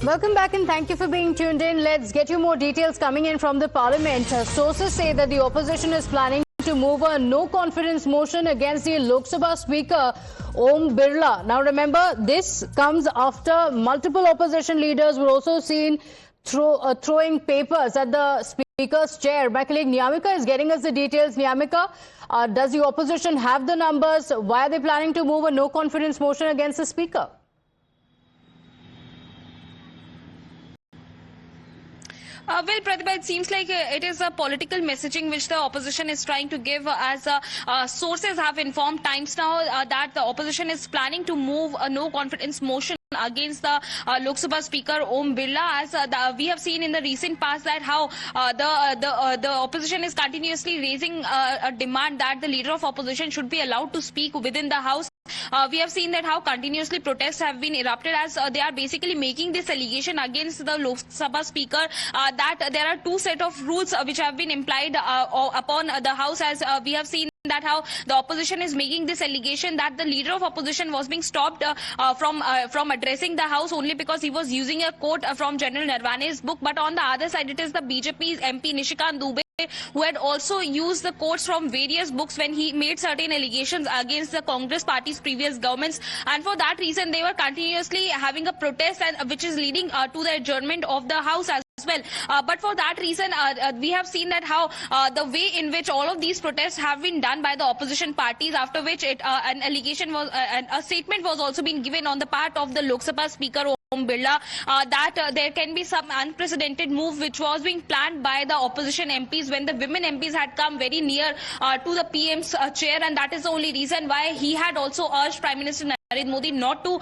Welcome back and thank you for being tuned in. Let's get you more details coming in from the parliament. Sources say that the opposition is planning to move a no-confidence motion against the Lok Sabha Speaker Om Birla. Now remember, this comes after multiple opposition leaders were also seen throwing papers at the Speaker's chair. My colleague Niyamika is getting us the details. Niyamika, does the opposition have the numbers? Why are they planning to move a no-confidence motion against the Speaker? Well, Pratibha, it seems like it is a political messaging which the opposition is trying to give, as sources have informed Times Now that the opposition is planning to move a no-confidence motion against the Lok Sabha Speaker Om Birla, as we have seen in the recent past that how the opposition is continuously raising a demand that the leader of opposition should be allowed to speak within the House. We have seen that how continuously protests have been erupted, as they are basically making this allegation against the Lok Sabha Speaker that there are two set of rules which have been implied upon the House, as we have seen that how the opposition is making this allegation that the leader of opposition was being stopped from addressing the House only because he was using a quote from General Narwane's book. But on the other side, it is the BJP's MP Nishikant Dubey who had also used the quotes from various books when he made certain allegations against the Congress party's previous governments, and for that reason they were continuously having a protest, and which is leading to the adjournment of the House as well. But for that reason, we have seen that how the way in which all of these protests have been done by the opposition parties, after which an allegation was a statement was also being given on the part of the Lok Sabha Speaker Om Birla that there can be some unprecedented move which was being planned by the opposition MPs when the women MPs had come very near to the PM's chair, and that is the only reason why he had also urged Prime Minister Narendra Modi not to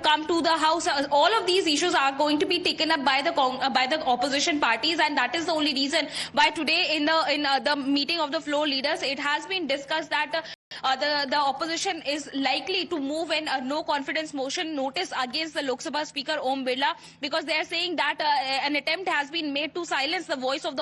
come to the House. All of these issues are going to be taken up by the opposition parties, and that is the only reason why today in the meeting of the floor leaders it has been discussed that the opposition is likely to move a no-confidence motion notice against the Lok Sabha Speaker Om Birla, because they are saying that an attempt has been made to silence the voice of the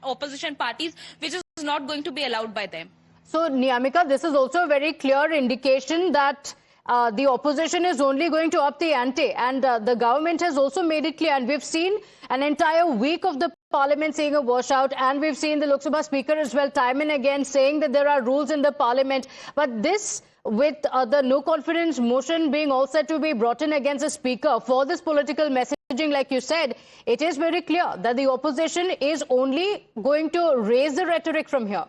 opposition parties, which is not going to be allowed by them. So, Niyamika, this is also a very clear indication that the opposition is only going to up the ante, and the government has also made it clear, and we've seen an entire week of the parliament saying a washout, and we've seen the Lok Sabha Speaker as well time and again saying that there are rules in the parliament. But this, with the no confidence motion being all set to be brought in against the Speaker for this political messaging, like you said, it is very clear that the opposition is only going to raise the rhetoric from here.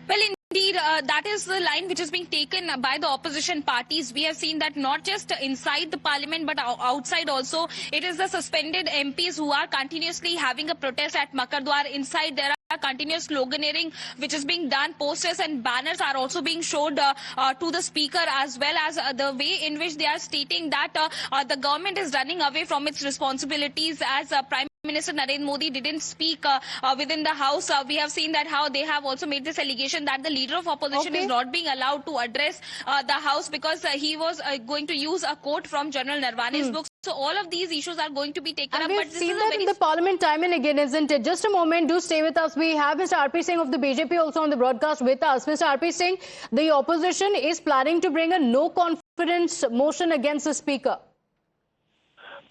Well, indeed, that is the line which is being taken by the opposition parties. We have seen that not just inside the parliament but outside also. It is the suspended MPs who are continuously having a protest at Makardwar. Inside there are continuous sloganeering which is being done. Posters and banners are also being showed to the Speaker, as well as the way in which they are stating that the government is running away from its responsibilities, as Prime Minister Narendra Modi didn't speak within the House. We have seen that how they have also made this allegation that the leader of opposition is not being allowed to address the House because he was going to use a quote from General Narwane's book. So all of these issues are going to be taken up. We've seen that in the parliament time and again, isn't it? Just a moment, do stay with us. We have Mr. R.P. Singh of the BJP also on the broadcast with us. Mr. R.P. Singh, the opposition is planning to bring a no-confidence motion against the Speaker.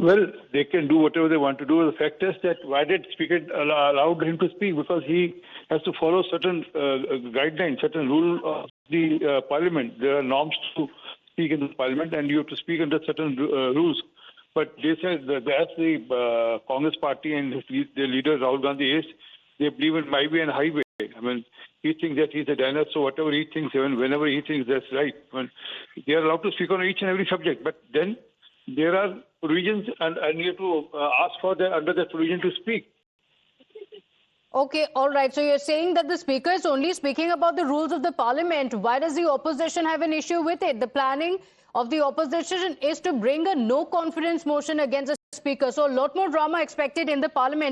Well, they can do whatever they want to do. The fact is that why did Speaker allow him to speak? Because he has to follow certain guidelines, certain rule of the parliament. There are norms to speak in the parliament, and you have to speak under certain rules. But they said that as the Congress party and their leader Rahul Gandhi is, they believe in my way and highway. I mean, he thinks that he's a dinosaur, so whatever he thinks, whenever he thinks that's right. They are allowed to speak on each and every subject, but then there are provisions, and you have to ask for under that provision to speak. Okay, all right. So you're saying that the Speaker is only speaking about the rules of the parliament. Why does the opposition have an issue with it? The planning of the opposition is to bring a no-confidence motion against the Speaker. So a lot more drama expected in the parliament.